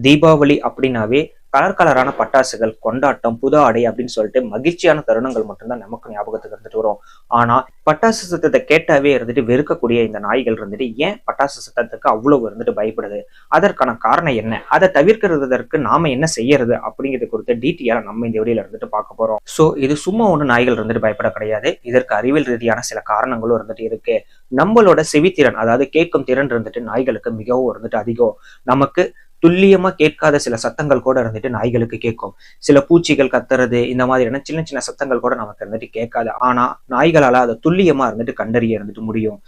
தீபாவளி அப்படின்னாவே கலர் கலரான பட்டாசுகள், கொண்டாட்டம், புது ஆடை அப்படின்னு சொல்லிட்டு மகிழ்ச்சியான தருணங்கள் மட்டும்தான் நமக்கு ஞாபகத்துக்கு இருந்துட்டு வரும். ஆனா பட்டாசு சத்தத்தை கேட்டாவே இருந்துட்டு வெறுக்கக்கூடிய இந்த நாய்கள் இருந்துட்டு ஏன் பட்டாசு சத்தத்துக்கு அவ்வளவு இருந்துட்டு பயப்படுது? அதற்கான காரணம் என்ன? அதை தவிர்க்கிறதற்கு நாம என்ன செய்யறது அப்படிங்கிறது குறித்து டீட்டெயிலா நம்ம இந்த வீடியோல இருந்துட்டு பார்க்க போறோம். சோ இது சும்மா ஒண்ணு நாய்கள் இருந்துட்டு பயப்பட கிடையாது. இதற்கு அறிவியல் ரீதியான சில காரணங்களும் இருந்துட்டு இருக்கு. நம்மளோட செவித்திறன், அதாவது கேட்கும் திறன் இருந்துட்டு நாய்களுக்கு மிகவும் இருந்துட்டு அதிகம். நமக்கு துல்லியமா கேட்காத சில சத்தங்கள் கூட இருந்துட்டு நாய்களுக்கு கேட்கும். சில பூச்சிகள் கத்துறது, இந்த மாதிரியான சின்ன சின்ன சத்தங்கள் கூட நமக்கு இருந்துட்டு கேட்காது. ஆனா நாய்களால அதை துல்லியமா இருந்துட்டு கண்டறிய இருந்துட்டு முடியும்.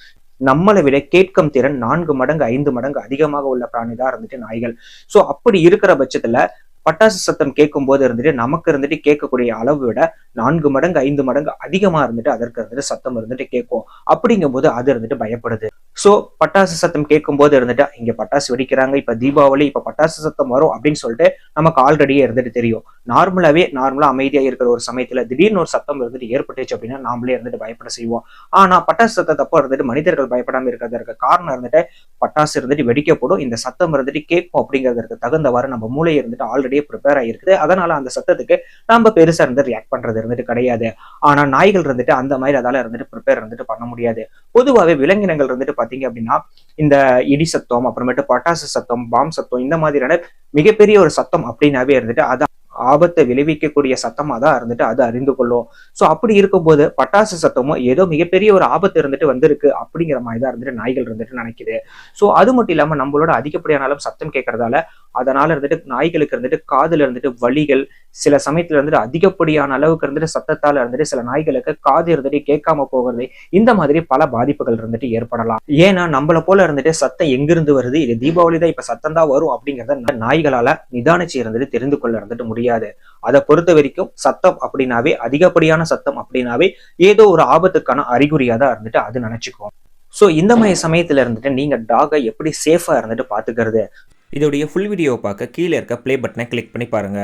நம்மளை விட கேட்கும் திறன் 4 மடங்கு 5 மடங்கு அதிகமாக உள்ள பிராணிதான் இருந்துட்டு நாய்கள். சோ அப்படி இருக்கிற பட்சத்துல பட்டாசு சத்தம் கேட்கும் போது இருந்துட்டு நமக்கு இருந்துட்டு கேட்கக்கூடிய அளவு விட 4 மடங்கு 5 மடங்கு அதிகமா இருந்துட்டு அதற்கு இருந்துட்டு சத்தம் இருந்துட்டு கேட்கும். அப்படிங்கும் போது அது இருந்துட்டு பயப்படுது. சோ பட்டாசு சத்தம் கேட்கும் போது இருந்துட்டு இங்க பட்டாசு வெடிக்கிறாங்க, இப்ப தீபாவளி, இப்ப பட்டாசு சத்தம் வரும் அப்படின்னு சொல்லிட்டு நமக்கு ஆல்ரெடியே இருந்துட்டு தெரியும். நார்மலா அமைதியா இருக்கிற ஒரு சமயத்துல திடீர்னு ஒரு சத்தம் இருந்துட்டு ஏற்பட்டுச்சு அப்படின்னா நாமளே இருந்துட்டு பயப்பட செய்வோம். ஆனா பட்டாசு சத்தத்தப்போ இருந்துட்டு மனிதர்கள் பயப்படாம இருக்கிறதற்கு காரணம் இருந்துட்டு பட்டாசு இருந்துட்டு வெடிக்கப்படும், இந்த சத்தம் இருந்துட்டு கேட்கும் அப்படிங்கிறதுக்கு தகுந்தவாறு நம்ம மூளை இருந்துட்டு ஆல்ரெடியே ப்ரிப்பேர் ஆகிருக்குது. அதனால அந்த சத்தத்துக்கு நம்ம பெருசா இருந்து ரியாக்ட் பண்றது இருந்துட்டு கிடையாது. ஆனா நாய்கள் இருந்துட்டு அந்த மாதிரி அதால இருந்துட்டு ப்ரிப்பேர் இருந்துட்டு பண்ண முடியாது. பொதுவாகவே விலங்கினங்கள் இருந்துட்டு பாத்தீங்க அப்படின்னா இந்த இடி சத்தம், அப்புறமேட்டு பட்டாசு சத்தம், பாம் சத்தம், இந்த மாதிரியான மிகப்பெரிய ஒரு சத்தம் அப்படின்னாவே இருந்துட்டு அது ஆபத்தை விளைவிக்கக்கூடிய சத்தமா தான் இருந்துட்டு அது அறிந்து கொள்ளும். சோ அப்படி இருக்கும்போது பட்டாசு சத்தமும் ஏதோ மிகப்பெரிய ஒரு ஆபத்து இருந்துட்டு வந்திருக்கு அப்படிங்கிற மாதிரி தான் இருந்துட்டு நாய்கள் இருந்துட்டு நினைக்குது. சோ அது மட்டும் இல்லாம நம்மளோட அதிகப்படியான அளவு சத்தம் கேட்கறதால அதனால இருந்துட்டு நாய்களுக்கு இருந்துட்டு காதுல இருந்துட்டு வலிகள், சில சமயத்துல இருந்துட்டு அதிகப்படியான அளவுக்கு இருந்துட்டு சத்தத்தால இருந்துட்டு சில நாய்களுக்கு காது இருந்துட்டு கேட்காம போகிறது, இந்த மாதிரி பல பாதிப்புகள் இருந்துட்டு ஏற்படலாம். ஏன்னா நம்மள போல இருந்துட்டு சத்தம் எங்கிருந்து வருது, இது தீபாவளி தான் இப்ப சத்தம் தான் வரும் அப்படிங்கிறத நாய்களால நிதானிச்சு இருந்துட்டு தெரிந்து கொள்ள இருந்துட்டு முடியாது. அதை பொறுத்த வரைக்கும் சத்தம் அப்படின்னாவே, அதிகப்படியான சத்தம் அப்படின்னாவே ஏதோ ஒரு ஆபத்துக்கான அறிகுறியா தான் இருந்துட்டு அது நினைச்சுக்குவோம். சோ இந்த மாதிரி சமயத்துல இருந்துட்டு நீங்க டாகை எப்படி சேஃபா இருந்துட்டு பாத்துக்கிறது? இதோடைய ஃபுல் வீடியோவை பார்க்க கீழே இருக்க ப்ளே பட்டனை கிளிக் பண்ணி பாருங்க.